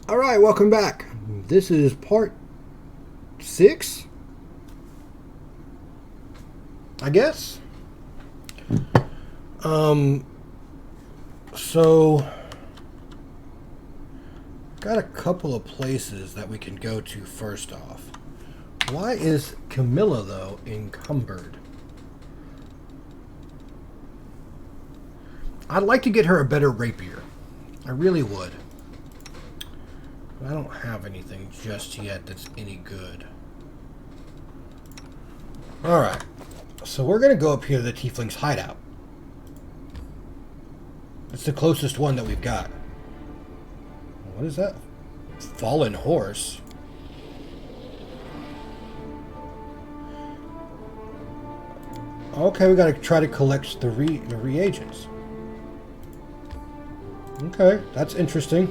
All right, welcome back. This is part 6, I guess. So got a couple of places that we can go to first off. Why is Camilla, though, encumbered? I'd like to get her a better rapier. I really would. But I don't have anything just yet that's any good. Alright. So we're going to go up here to the Tiefling's hideout. It's the closest one that we've got. What is that? Fallen horse? Okay, we got to try to collect the reagents. Okay, that's interesting.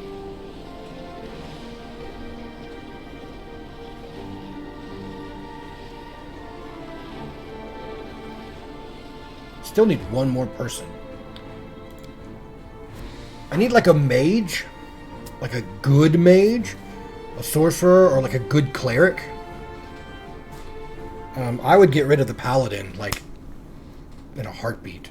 Still need one more person. I need like a mage, like a good mage, a sorcerer, or like a good cleric. I would get rid of the paladin, like, in a heartbeat.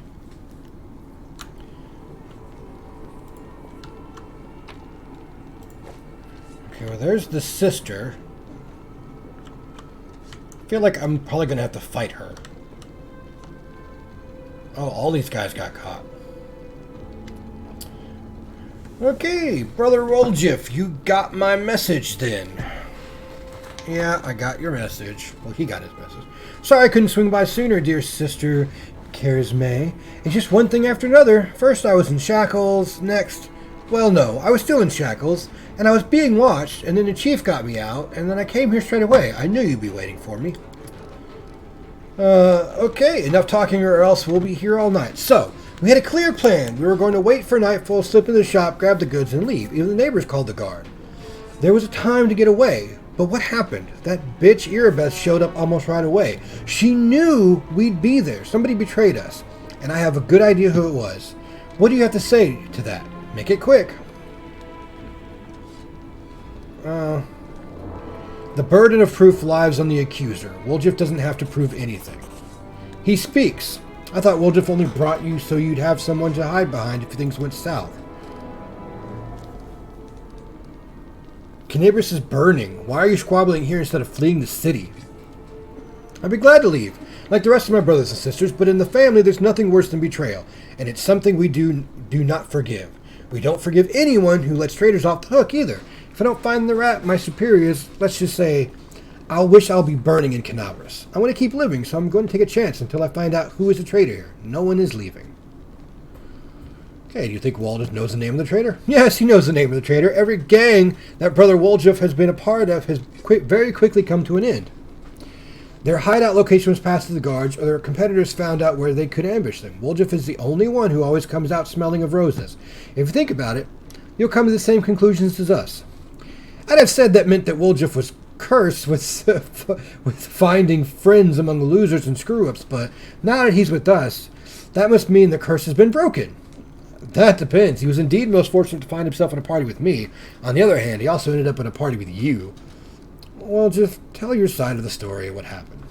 Okay, well, there's the sister. I feel like I'm probably going to have to fight her. Oh, all these guys got caught. Okay, Brother Woljif, you got my message then. Yeah, I got your message. Well, he got his message. Sorry I couldn't swing by sooner, dear sister Charisme. It's just one thing after another. First I was in shackles, next... Well, no, I was still in shackles, and I was being watched, and then the chief got me out, and then I came here straight away. I knew you'd be waiting for me. Okay, enough talking or else we'll be here all night. So, we had a clear plan. We were going to wait for nightfall, slip into the shop, grab the goods, and leave. Even the neighbors called the guard. There was a time to get away, but what happened? That bitch Erebeth showed up almost right away. She knew we'd be there. Somebody betrayed us, and I have a good idea who it was. What do you have to say to that? Make it quick. The burden of proof lies on the accuser. Woljif doesn't have to prove anything. He speaks. I thought Woljif only brought you so you'd have someone to hide behind if things went south. Canibris is burning. Why are you squabbling here instead of fleeing the city? I'd be glad to leave, like the rest of my brothers and sisters, but in the family there's nothing worse than betrayal, and it's something we do not forgive. We don't forgive anyone who lets traitors off the hook either. If I don't find the rat, my superiors, let's just say, I'll wish I'll be burning in Canabris. I want to keep living, so I'm going to take a chance until I find out who is the traitor here. No one is leaving. Okay, do you think Waldus knows the name of the traitor? Yes, he knows the name of the traitor. Every gang that Brother Woljif has been a part of has very quickly come to an end. Their hideout location was passed to the guards, or their competitors found out where they could ambush them. Woljif is the only one who always comes out smelling of roses. If you think about it, you'll come to the same conclusions as us. I'd have said that meant that Woljif was cursed with finding friends among the losers and screw-ups, but now that he's with us, that must mean the curse has been broken. That depends. He was indeed most fortunate to find himself in a party with me. On the other hand, he also ended up in a party with you. Well, just tell your side of the story of what happened.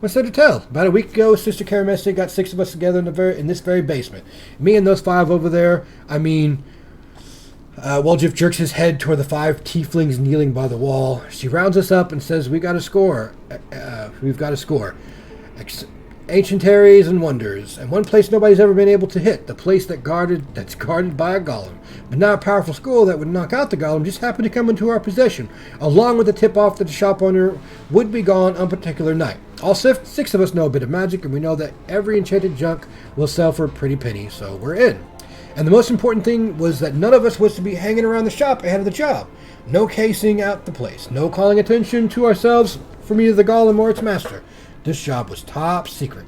What's there to tell? About a week ago, Sister Karamesti got 6 of us together in this very basement. Me and those 5 over there, Woljif jerks his head toward the 5 tieflings kneeling by the wall. She rounds us up and says, we've got a score. Ancientaries and wonders, and one place nobody's ever been able to hit, the place that's guarded by a golem. But now a powerful skull that would knock out the golem just happened to come into our possession, along with the tip-off that the shop owner would be gone on a particular night. All 6 of us know a bit of magic, and we know that every enchanted junk will sell for a pretty penny, so we're in. And the most important thing was that none of us was to be hanging around the shop ahead of the job. No casing out the place, no calling attention to ourselves from either the golem or its master. This job was top secret.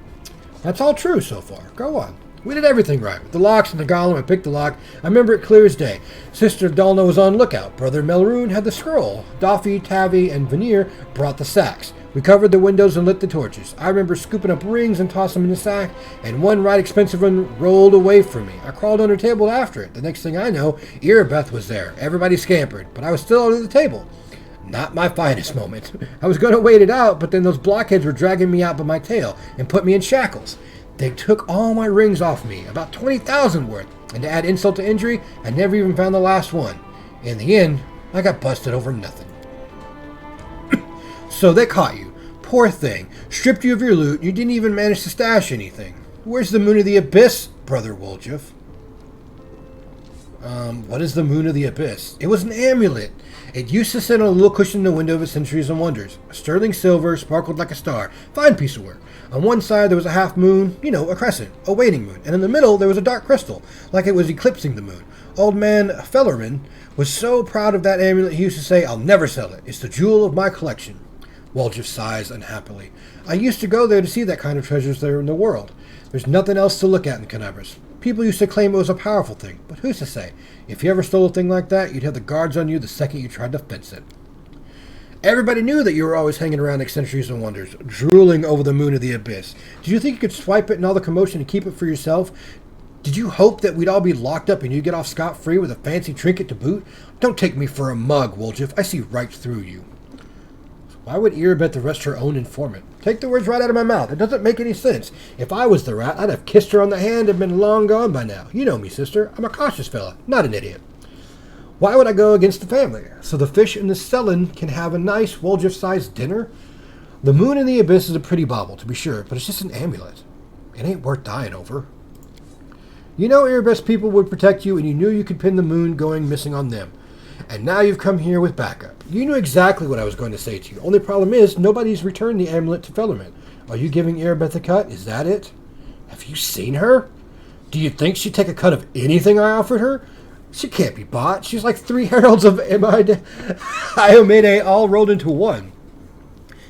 That's all true so far. Go on. We did everything right. With the locks and the golem, I picked the lock. I remember it clear as day. Sister Dalna was on lookout. Brother Melroon had the scroll. Doffy, Tavi, and Veneer brought the sacks. We covered the windows and lit the torches. I remember scooping up rings and tossing them in the sack, and one right expensive one rolled away from me. I crawled under the table after it. The next thing I know, Erebeth was there. Everybody scampered, but I was still under the table. Not my finest moment. I was going to wait it out, but then those blockheads were dragging me out by my tail and put me in shackles. They took all my rings off me, about 20,000 worth, and to add insult to injury, I never even found the last one. In the end, I got busted over nothing. So they caught you. Poor thing. Stripped you of your loot, and you didn't even manage to stash anything. Where's the Moon of the Abyss, Brother Woljif? What is the Moon of the Abyss? It was an amulet. It used to sit on a little cushion in the window of a Centuries and Wonders. Sterling silver, sparkled like a star. Fine piece of work. On one side there was a half moon, a crescent, a waning moon. And in the middle there was a dark crystal, like it was eclipsing the moon. Old man Fellerman was so proud of that amulet he used to say, "I'll never sell it. It's the jewel of my collection." Woljif sighs unhappily. I used to go there to see that kind of treasures there in the world. There's nothing else to look at in Canabras. People used to claim it was a powerful thing, but who's to say? If you ever stole a thing like that, you'd have the guards on you the second you tried to fence it. Everybody knew that you were always hanging around like Centuries and Wonders, drooling over the Moon of the Abyss. Did you think you could swipe it in all the commotion and keep it for yourself? Did you hope that we'd all be locked up and you'd get off scot-free with a fancy trinket to boot? Don't take me for a mug, Woljif. I see right through you. Why would Erebeth arrest her own informant? Take the words right out of my mouth. It doesn't make any sense. If I was the rat, I'd have kissed her on the hand and been long gone by now. You know me, sister. I'm a cautious fella, not an idiot. Why would I go against the family? So the fish in the Stellan can have a nice Woljif-sized dinner? The Moon in the Abyss is a pretty bauble, to be sure, but it's just an amulet. It ain't worth dying over. You know Erebeth's people would protect you, and you knew you could pin the moon going missing on them. And now you've come here with backup. You knew exactly what I was going to say to you. Only problem is, nobody's returned the amulet to Fellerman. Are you giving Erebeth a cut? Is that it? Have you seen her? Do you think she'd take a cut of anything I offered her? She can't be bought. She's like 3 heralds of Iomede all rolled into one.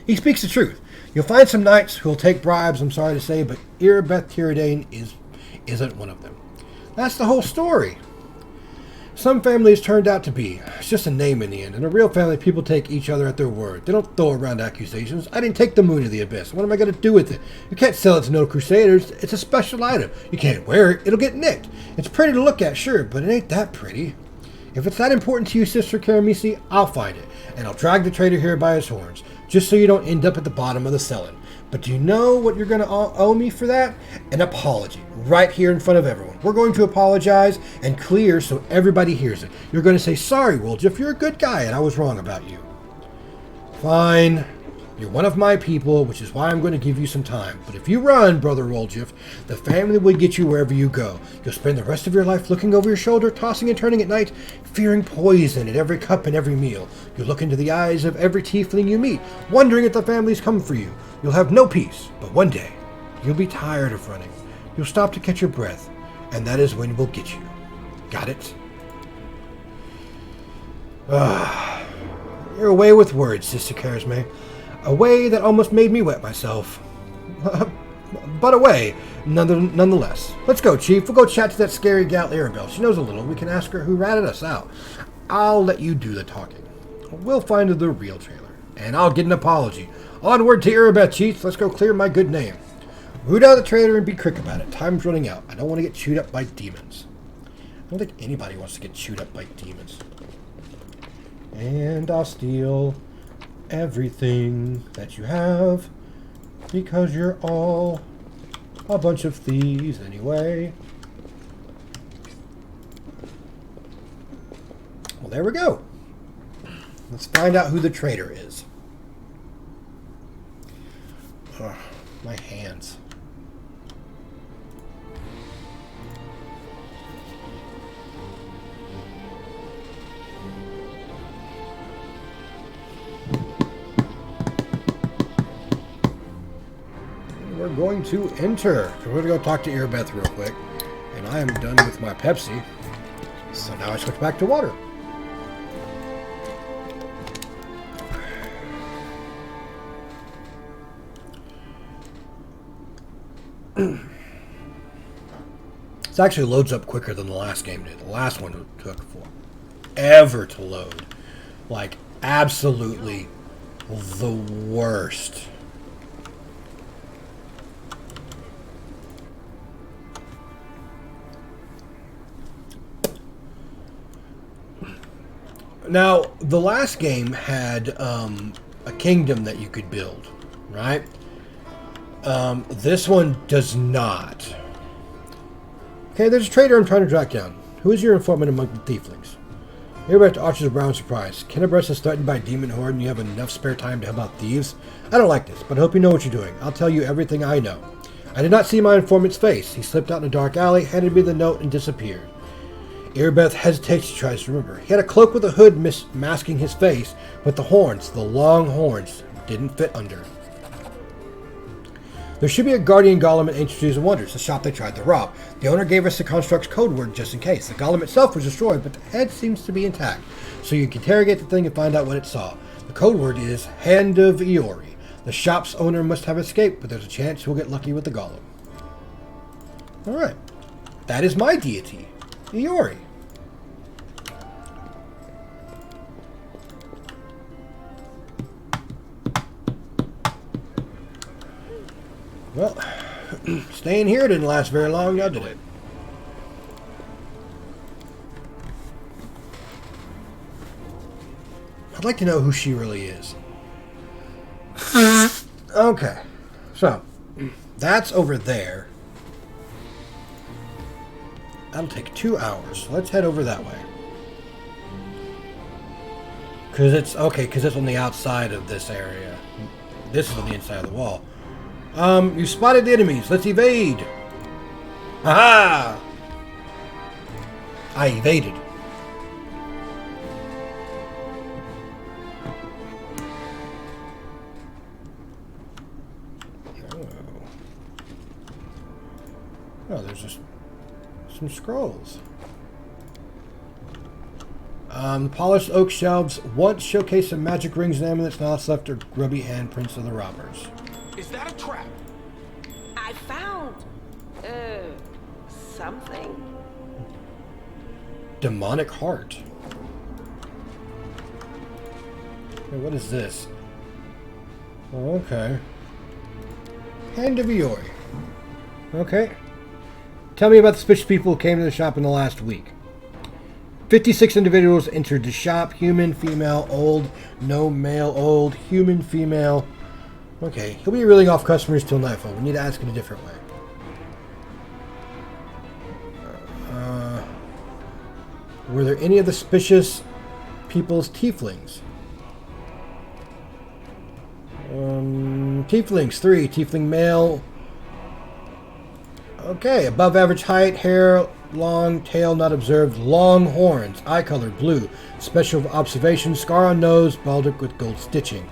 He speaks the truth. You'll find some knights who'll take bribes, I'm sorry to say, but Erebeth Tyrdain isn't one of them. That's the whole story. Some families turned out to be. It's just a name in the end. In a real family, people take each other at their word. They don't throw around accusations. I didn't take the Moon of the Abyss. What am I going to do with it? You can't sell it to no crusaders. It's a special item. You can't wear it. It'll get nicked. It's pretty to look at, sure, but it ain't that pretty. If it's that important to you, Sister Karamisi, I'll find it. And I'll drag the traitor here by his horns, just so you don't end up at the bottom of the Stellan. But do you know what you're going to owe me for that? An apology, right here in front of everyone. We're going to apologize and clear so everybody hears it. You're going to say, "Sorry, Woljif, you're a good guy and I was wrong about you." Fine. You're one of my people, which is why I'm going to give you some time. But if you run, Brother Woljif, the family will get you wherever you go. You'll spend the rest of your life looking over your shoulder, tossing and turning at night, fearing poison at every cup and every meal. You'll look into the eyes of every tiefling you meet, wondering if the family's come for you. You'll have no peace, but one day, you'll be tired of running. You'll stop to catch your breath, and that is when we'll get you. Got it? You're away with words, Sister Karsme. A way that almost made me wet myself. But away, nonetheless. Let's go, Chief. We'll go chat to that scary gal Arabelle. She knows a little. We can ask her who ratted us out. I'll let you do the talking. We'll find the real trailer, and I'll get an apology. Onward to Erebeth, Chief. Let's go clear my good name. Root out the traitor and be quick about it. Time's running out. I don't want to get chewed up by demons. I don't think anybody wants to get chewed up by demons. And I'll steal everything that you have, because you're all a bunch of thieves anyway. Well, there we go. Let's find out who the traitor is. Ugh, my hands. We're going to enter. We're going to go talk to Erebeth real quick. And I am done with my Pepsi. So now I switch back to water. This actually loads up quicker than the last game did. The last one took forever to load. Like, absolutely the worst. Now, the last game had a kingdom that you could build, right? This one does not. Okay, there's a traitor I'm trying to track down. Who is your informant among the tieflings? You're to Archer's brown surprise. Kennebrus is threatened by a demon horde and you have enough spare time to help out thieves? I don't like this, but I hope you know what you're doing. I'll tell you everything I know. I did not see my informant's face. He slipped out in a dark alley, handed me the note, and disappeared. Erebeth hesitates and tries to remember. He had a cloak with a hood masking his face, but the horns, the long horns, didn't fit under. There should be a guardian golem at Ancient Trees and Wonders, the shop they tried to rob. The owner gave us the construct's code word just in case. The golem itself was destroyed, but the head seems to be intact, so you can interrogate the thing and find out what it saw. The code word is Hand of Iori. The shop's owner must have escaped, but there's a chance we'll get lucky with the golem. Alright. That is my deity, Iori. Well, staying here didn't last very long, now did it? I'd like to know who she really is. Okay, so that's over there. That'll take 2 hours. Let's head over that way. Because it's on the outside of this area. This is on the inside of the wall. You spotted the enemies. Let's evade. Aha! I evaded. Oh, there's just some scrolls. The polished oak shelves once showcased some magic rings and amulets, now left are grubby handprints of the robbers. Is that a trap? I found something. Demonic heart. Hey, what is this? Oh, okay. Hand of Iori. Okay. Tell me about the suspicious people who came to the shop in the last week. 56 individuals entered the shop. Human, female, old, no male, old, human, female. Okay, he'll be reeling off customers till nightfall. We need to ask in a different way. Were there any of the suspicious people's tieflings? Tieflings, 3. Tiefling male. Okay, above average height, hair long, tail not observed, long horns, eye color blue, special observation, scar on nose, baldric with gold stitching.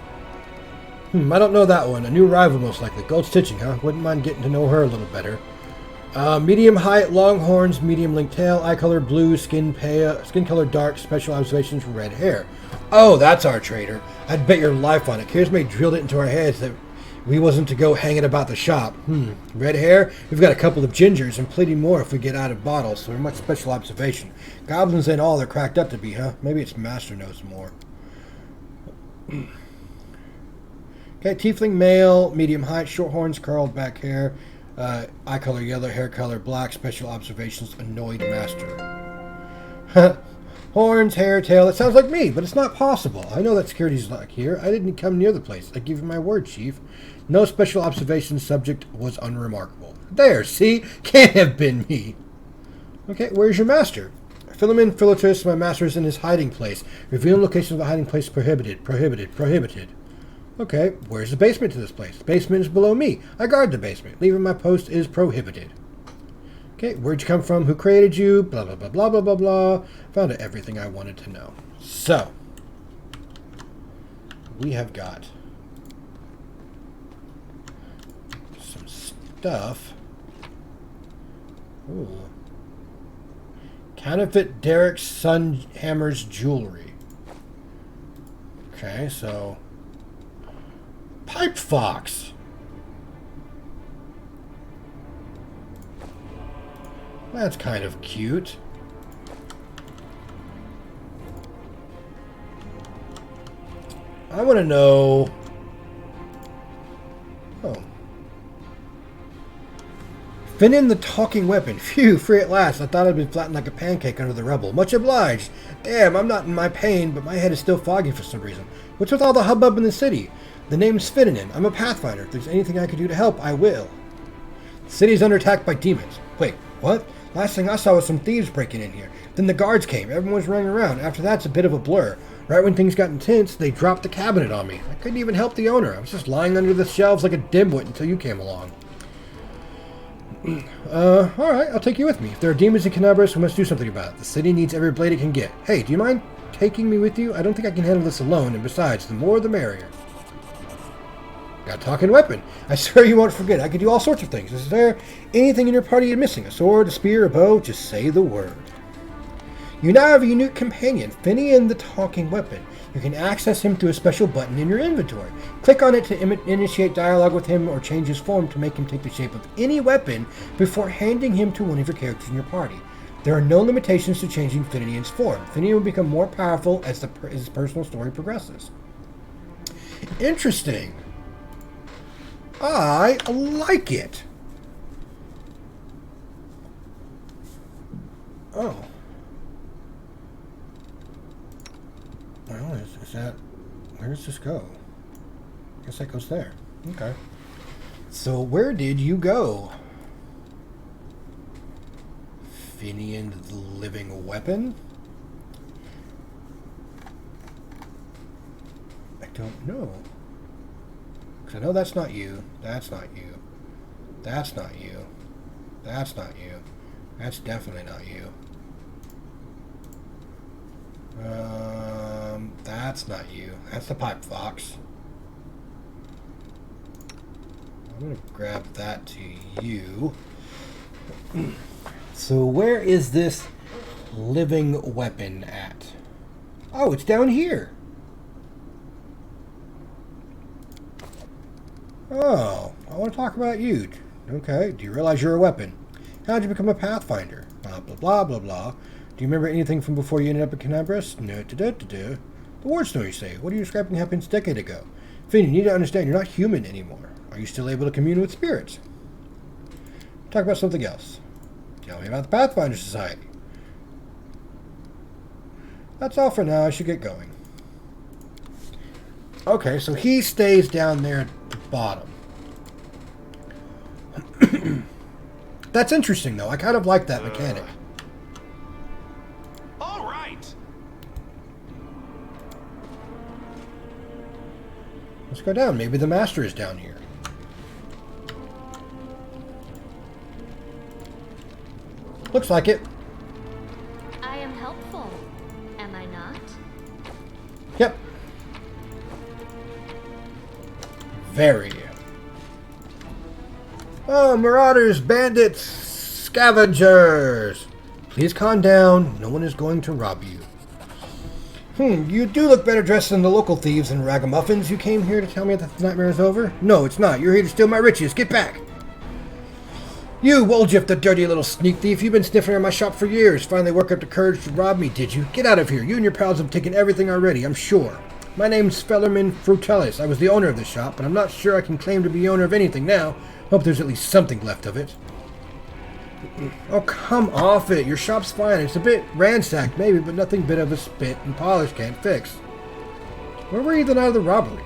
I don't know that one. A new rival, most likely. Gold stitching, huh? Wouldn't mind getting to know her a little better. Medium height, long horns, medium length tail, eye color blue, skin color dark, special observations, red hair. Oh, that's our traitor. I'd bet your life on it. Kirsme drilled it into our heads that we wasn't to go hanging about the shop. Red hair? We've got a couple of gingers and plenty more if we get out of bottles, so they're much special observation. Goblins ain't all they're cracked up to be, huh? Maybe its master knows more. Okay, tiefling male, medium height, short horns, curled back hair, eye color yellow, hair color black, special observations, annoyed master. Horns, hair, tail, that sounds like me, but it's not possible. I know that security's not here. I didn't come near the place. I give you my word, Chief. No special observation, subject was unremarkable. There, see? Can't have been me. Okay, where's your master? Philemon Philotus, my master is in his hiding place. Revealing location of the hiding place prohibited. Okay, where's the basement to this place? The basement is below me. I guard the basement. Leaving my post is prohibited. Okay, where'd you come from? Who created you? Blah, blah, blah, blah, blah, blah, blah. Found out everything I wanted to know. So, we have got some stuff. Ooh. Counterfeit Derek Sunhammer's jewelry. Okay, so Pipe Fox. That's kind of cute. I want to know... Oh. Finnan the talking weapon. Phew, free at last. I thought I'd been flattened like a pancake under the rubble. Much obliged. Damn, I'm not in my pain, but my head is still foggy for some reason. What's with all the hubbub in the city? The name's Finnan. I'm a Pathfinder. If there's anything I can do to help, I will. The city's under attack by demons. Wait, what? Last thing I saw was some thieves breaking in here. Then the guards came. Everyone was running around. After that, it's a bit of a blur. Right when things got intense, they dropped the cabinet on me. I couldn't even help the owner. I was just lying under the shelves like a dimwit until you came along. Alright, I'll take you with me. If there are demons in Canabras, we must do something about it. The city needs every blade it can get. Hey, do you mind taking me with you? I don't think I can handle this alone, and besides, the more the merrier. Got a talking weapon. I swear you won't forget. I could do all sorts of things. Is there anything in your party you're missing? A sword, a spear, a bow? Just say the word. You now have a unique companion, Finian the talking weapon. You can access him through a special button in your inventory. Click on it to initiate dialogue with him or change his form to make him take the shape of any weapon before handing him to one of your characters in your party. There are no limitations to changing Finian's form. Finian will become more powerful as his personal story progresses. Interesting. I like it. Oh. Well, is that... Where does this go? I guess that goes there. Okay. So where did you go? Finian the living weapon? I don't know. Because I know that's not you. That's not you. That's not you. That's not you. That's definitely not you. That's not you. That's the pipe fox. I'm going to grab that to you. So where is this living weapon at? Oh, it's down here. Oh, I want to talk about you. Okay, do you realize you're a weapon? How'd you become a Pathfinder? Blah, blah, blah, blah, blah. Do you remember anything from before you ended up at Canabras? No, da-da-da-da. The war story, you say. What are you describing happened a decade ago? Finn, you need to understand you're not human anymore. Are you still able to commune with spirits? Talk about something else. Tell me about the Pathfinder Society. That's all for now. I should get going. Okay, so he stays down there at the bottom. That's interesting, though. I kind of like that mechanic. All right. Let's go down. Maybe the master is down here. Looks like it. I am helpful, am I not? Yep. Very. Oh, marauders, bandits, scavengers. Please calm down. No one is going to rob you. You do look better dressed than the local thieves and ragamuffins. You came here to tell me that the nightmare is over? No, it's not. You're here to steal my riches. Get back. You, Woljif, the dirty little sneak thief. You've been sniffing around my shop for years. Finally worked up the courage to rob me, did you? Get out of here. You and your pals have taken everything already, I'm sure. My name's Fellerman Frutellis. I was the owner of the shop, but I'm not sure I can claim to be owner of anything now. Hope there's at least something left of it. Oh, come off it. Your shop's fine. It's a bit ransacked, maybe, but nothing bit of a spit and polish can't fix. Where were you the night of the robbery?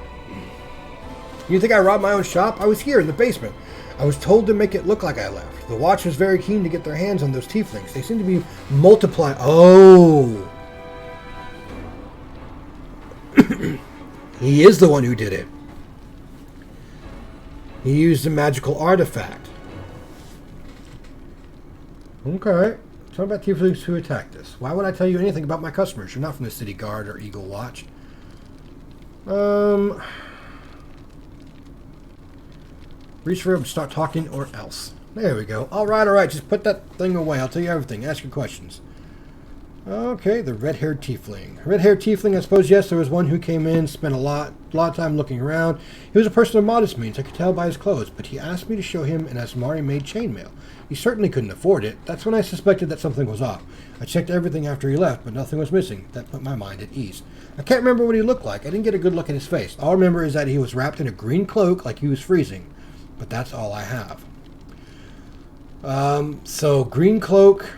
You think I robbed my own shop? I was here in the basement. I was told to make it look like I left. The watch was very keen to get their hands on those tieflings. They seem to be multiplying. Oh! He is the one who did it. He used a magical artifact. Okay. Tell me about tieflings who attacked us. Why would I tell you anything about my customers? You're not from the City Guard or Eagle Watch. Reach for him, start talking, or else. There we go. Alright, alright. Just put that thing away. I'll tell you everything. Ask your questions. Okay, the red-haired tiefling. Red-haired tiefling, I suppose, yes, there was one who came in, spent a lot of time looking around. He was a person of modest means, I could tell by his clothes, but he asked me to show him an Asmari-made chainmail. He certainly couldn't afford it. That's when I suspected that something was off. I checked everything after he left, but nothing was missing. That put my mind at ease. I can't remember what he looked like. I didn't get a good look at his face. All I remember is that he was wrapped in a green cloak like he was freezing. But that's all I have. So green cloak,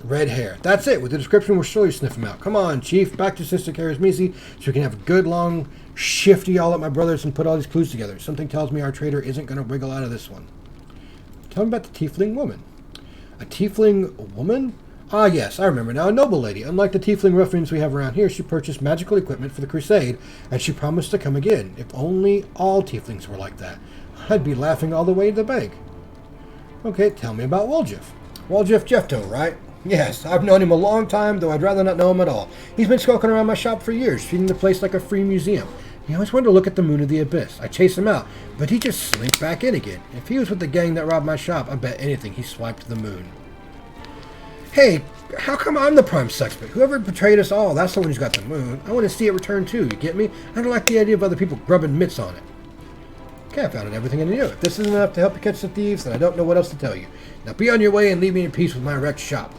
red hair. That's it. With the description, we'll surely sniff him out. Come on, Chief. Back to Sister Karismisi so we can have a good, long, shifty all at my brothers and put all these clues together. Something tells me our traitor isn't going to wiggle out of this one. Tell me about the tiefling woman. A tiefling woman? Ah, yes, I remember now. A noble lady. Unlike the tiefling ruffians we have around here, she purchased magical equipment for the crusade, and she promised to come again. If only all tieflings were like that. I'd be laughing all the way to the bank. Okay, tell me about Woljif. Woljif Jefto, right? Yes, I've known him a long time, though I'd rather not know him at all. He's been skulking around my shop for years, treating the place like a free museum. He always wanted to look at the moon of the abyss. I chased him out, but he just slinked back in again. If he was with the gang that robbed my shop, I bet anything he swiped the moon. Hey, how come I'm the prime suspect? Whoever betrayed us all, that's the one who's got the moon. I want to see it return too, you get me? I don't like the idea of other people grubbing mitts on it. Okay, I found everything I knew. If this isn't enough to help you catch the thieves, then I don't know what else to tell you. Now be on your way and leave me in peace with my wrecked shop.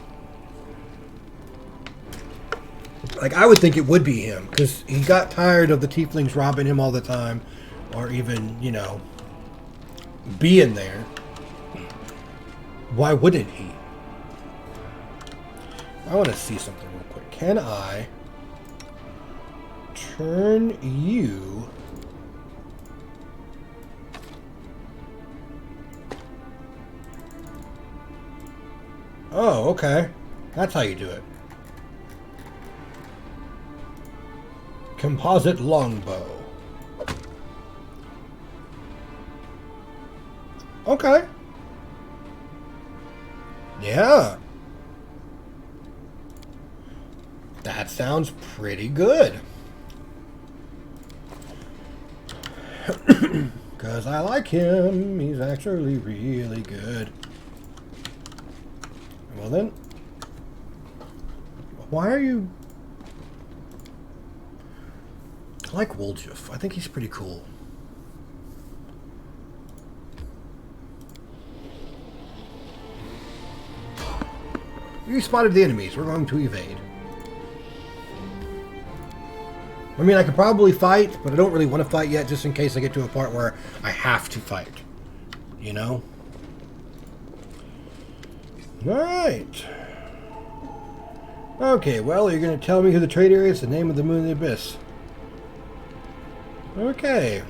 Like, I would think it would be him, because he got tired of the tieflings robbing him all the time, or even, you know, being there. Why wouldn't he? I want to see something real quick. Can I turn you... Oh, okay. That's how you do it. Composite longbow. Okay. Yeah. That sounds pretty good. Because I like him. He's actually really good. Well then, why are you... I like Woljif. I think he's pretty cool. You spotted the enemies. We're going to evade. I mean, I could probably fight, but I don't really want to fight yet, just in case I get to a part where I have to fight. You know? Alright. Okay, well, you're going to tell me who the traitor is, the name of the moon of the abyss. Okay.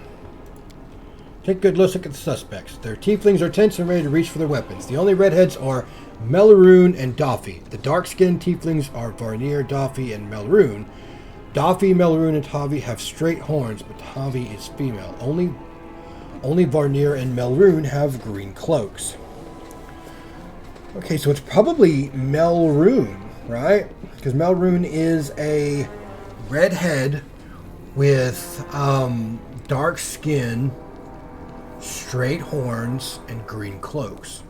Take a good look at the suspects. Their tieflings are tense and ready to reach for their weapons. The only redheads are Melroon and Doffy. The dark-skinned tieflings are Varnir, Doffy, and Melroon. Doffy, Melroon, and Tavi have straight horns, but Tavi is female. Only Varnir and Melroon have green cloaks. Okay, so it's probably Melroon, right? Because Melroon is a redhead with dark skin, straight horns, and green cloaks.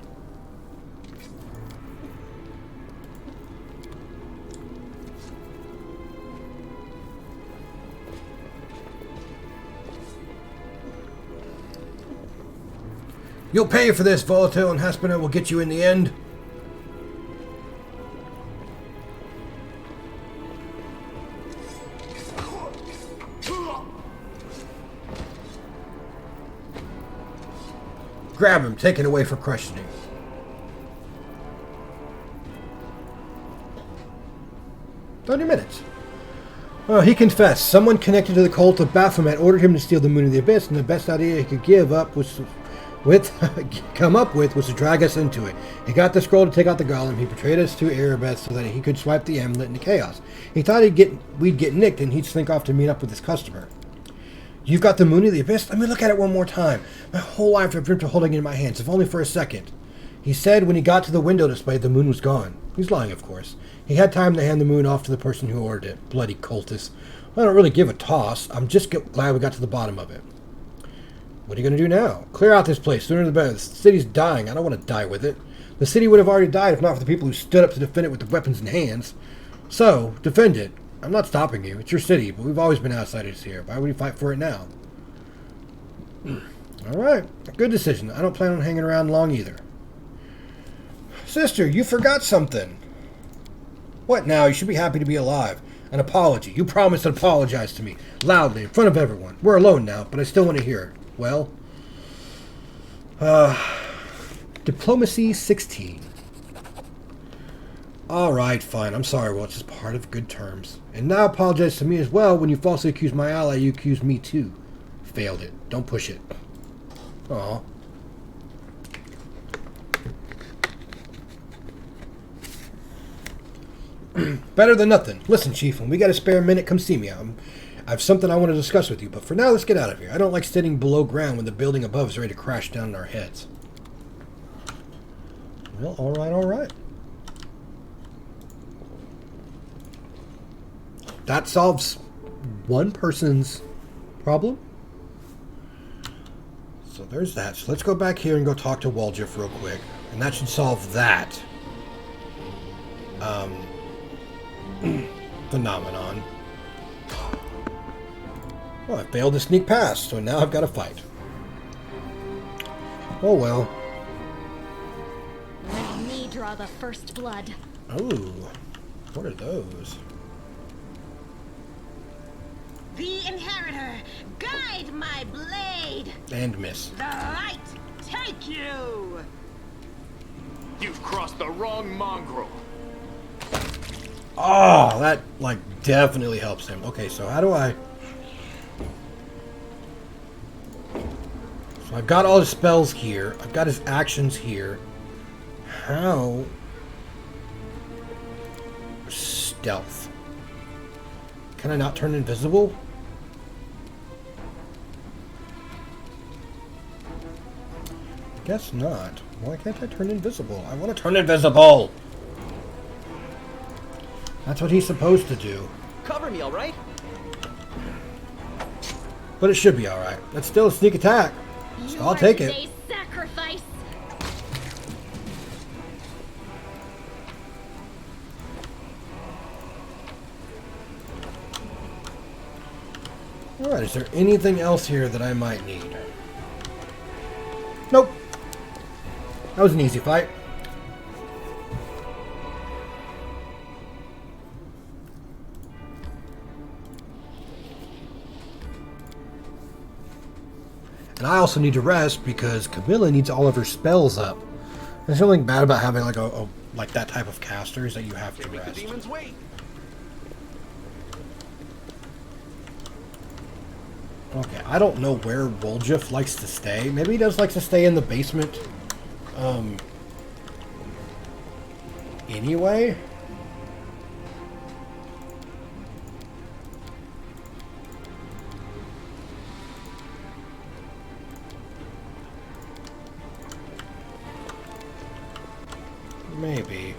You'll pay for this, Volatil and Haspina will get you in the end. Grab him, take it away for questioning. $30. He confessed. Someone connected to the cult of Baphomet ordered him to steal the moon of the abyss, and the best idea he could come up with was to drag us into it. He got the scroll to take out the golem. He betrayed us to Erebeth so that he could swipe the amulet into chaos. He thought we'd get nicked and he'd slink off to meet up with his customer. You've got the moon of the abyss? Let me look at it one more time. My whole life I've dreamt of holding it in my hands, if only for a second. He said when he got to the window display, the moon was gone. He's lying, of course. He had time to hand the moon off to the person who ordered it. Bloody cultist. I don't really give a toss. I'm just glad we got to the bottom of it. What are you going to do now? Clear out this place. Sooner the better. The city's dying. I don't want to die with it. The city would have already died if not for the people who stood up to defend it with their weapons in hands. So, defend it. I'm not stopping you. It's your city, but we've always been outsiders here. Why would you fight for it now? Alright. Good decision. I don't plan on hanging around long either. Sister, you forgot something. What now? You should be happy to be alive. An apology. You promised to apologize to me. Loudly, in front of everyone. We're alone now, but I still want to hear it. Well? Diplomacy 16. Alright, fine. I'm sorry, Well, it's just part of good terms. And now apologize to me as well. When you falsely accuse my ally, you accuse me too. Failed it. Don't push it. Aw. Better than nothing. Listen, Chief, when we got a spare minute, come see me. I have something I want to discuss with you, but for now, let's get out of here. I don't like sitting below ground when the building above is ready to crash down on our heads. Well, alright, alright. That solves one person's problem. So there's that. So let's go back here and go talk to Waljeff real quick. And that should solve that phenomenon. Well, I failed to sneak past, so now I've got to fight. Oh well. Let me draw the first blood. Ooh, what are those? The Inheritor, guide my blade. And miss. The light, take you. You've crossed the wrong mongrel. Oh, that, like, definitely helps him. Okay, so how do I... So I've got all his spells here. I've got his actions here. How... Stealth. Can I not turn invisible? Guess not. Why can't I turn invisible? I want to turn invisible! That's what he's supposed to do. Cover me, all right? But it should be alright. That's still a sneak attack. So I'll take it. Today's sacrifice. Alright, is there anything else here that I might need? Nope. That was an easy fight. And I also need to rest because Camilla needs all of her spells up. There's something bad about having like like that type of casters that you have to Make the rest. demons wait. Okay, I don't know where Waljeff likes to stay. Maybe he does like to stay in the basement. Anyway. Maybe.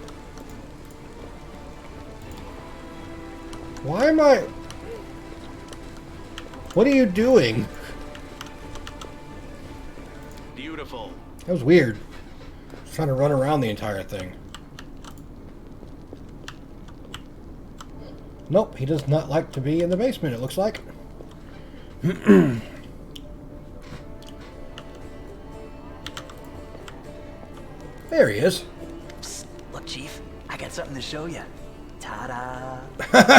Why am I... What are you doing? Beautiful. That was weird. Just trying to run around the entire thing. Nope, he does not like to be in the basement, it looks like. There he is. Psst, look, Chief, I got something to show you. Ta-da!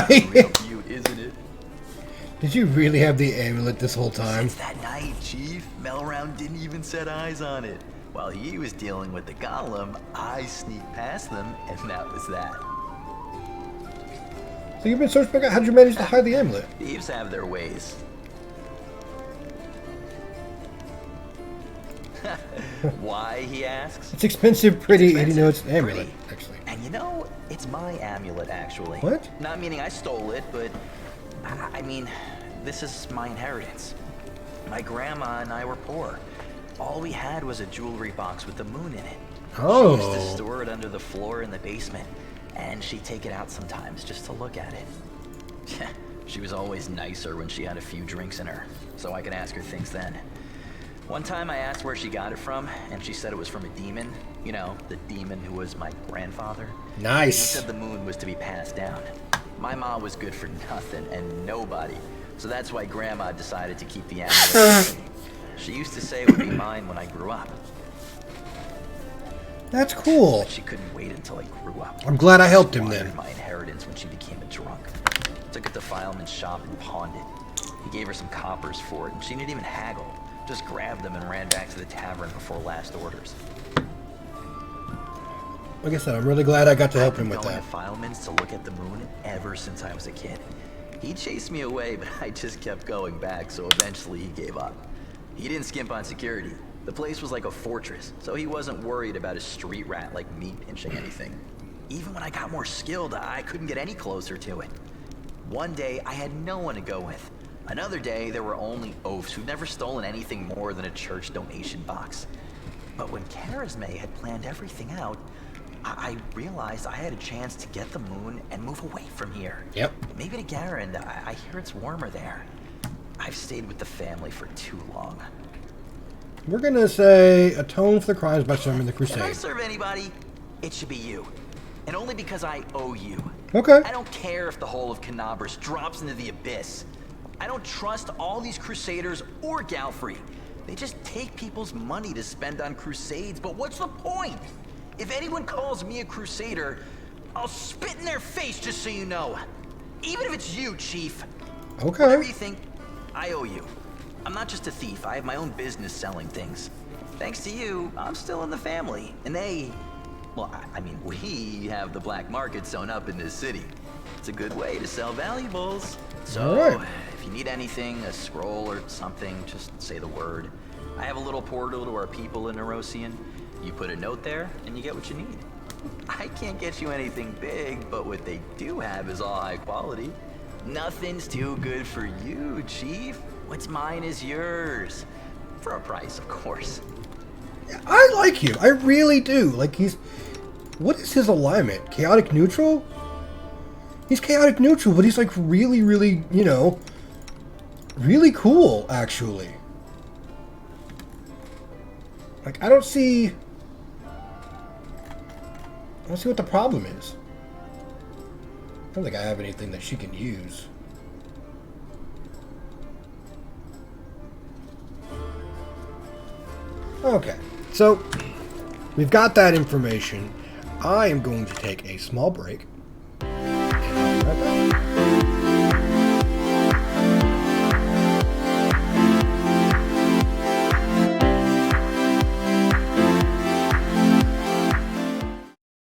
Did Real cute, isn't it? you really have the amulet this whole time? Since that night, Chief, Melround didn't even set eyes on it. While he was dealing with the golem, I sneaked past them, and that was that. So you've been searching for... How'd you manage to hide the amulet? Thieves have their ways. Why, he asks? It's expensive, pretty, and you know it's expensive, an amulet, pretty. actually. And you know, it's my amulet, actually. What? Not meaning I stole it, but I mean, this is my inheritance. My grandma and I were poor. All we had was a jewelry box with the moon in it. Oh. She used to store it under the floor in the basement, and she'd take it out sometimes just to look at it. She was always nicer when she had a few drinks in her, so I could ask her things then. One time I asked where she got it from, and she said it was from a demon. You know, the demon who was my grandfather. Nice. He said the moon was to be passed down. My mom was good for nothing and nobody, so that's why Grandma decided to keep the amulet. She used to say it would be mine when I grew up. That's cool. But she couldn't wait until I grew up. I'm glad I helped him She then. wanted my inheritance when she became a drunk. Took it to Fileman's shop and pawned it. He gave her some coppers for it, and she didn't even haggle. Just grabbed them and ran back to the tavern before last orders. Like I said, I'm really glad I got to help I've him been with going that. to Fileman's to look at the moon ever since I was a kid. He chased me away, but I just kept going back, so eventually he gave up. He didn't skimp on security. The place was like a fortress, so he wasn't worried about a street rat like me pinching anything. Even when I got more skilled, I couldn't get any closer to it. One day, I had no one to go with. Another day, there were only oafs who'd never stolen anything more than a church donation box. But when Karazme had planned everything out, I realized I had a chance to get the moon and move away from here. Yep. Maybe to Garand. I hear it's warmer there. I've stayed with the family for too long. We're gonna say atone for the crimes by serving the If I crusade. serve anybody, it should be you. And only because I owe you. Okay. I don't care if the whole of Canabras drops into the abyss. I don't trust all these crusaders or Galfrey. They just take people's money to spend on crusades, but what's the point? If anyone calls me a crusader, I'll spit in their face just so you know. Even if it's you, Chief. Whatever Okay. you think, I owe you. I'm not just a thief. I have my own business selling things. Thanks to you, I'm still in the family. And I mean, we have the black market sewn up in this city. It's a good way to sell valuables. So, All right. if you need anything, a scroll or something, just say the word. I have a little portal to our people in Erosian. You put a note there, and you get what you need. I can't get you anything big, but what they do have is all high quality. Nothing's too good for you, Chief. What's mine is yours. For a price, of course. I like you. I really do. Like, what is his alignment? Chaotic neutral? He's chaotic neutral, but he's like really, really, really cool, actually. Like, I don't see what the problem is. I don't think I have anything that she can use. Okay, so we've got that information. I am going to take a small break. And I'll be right back.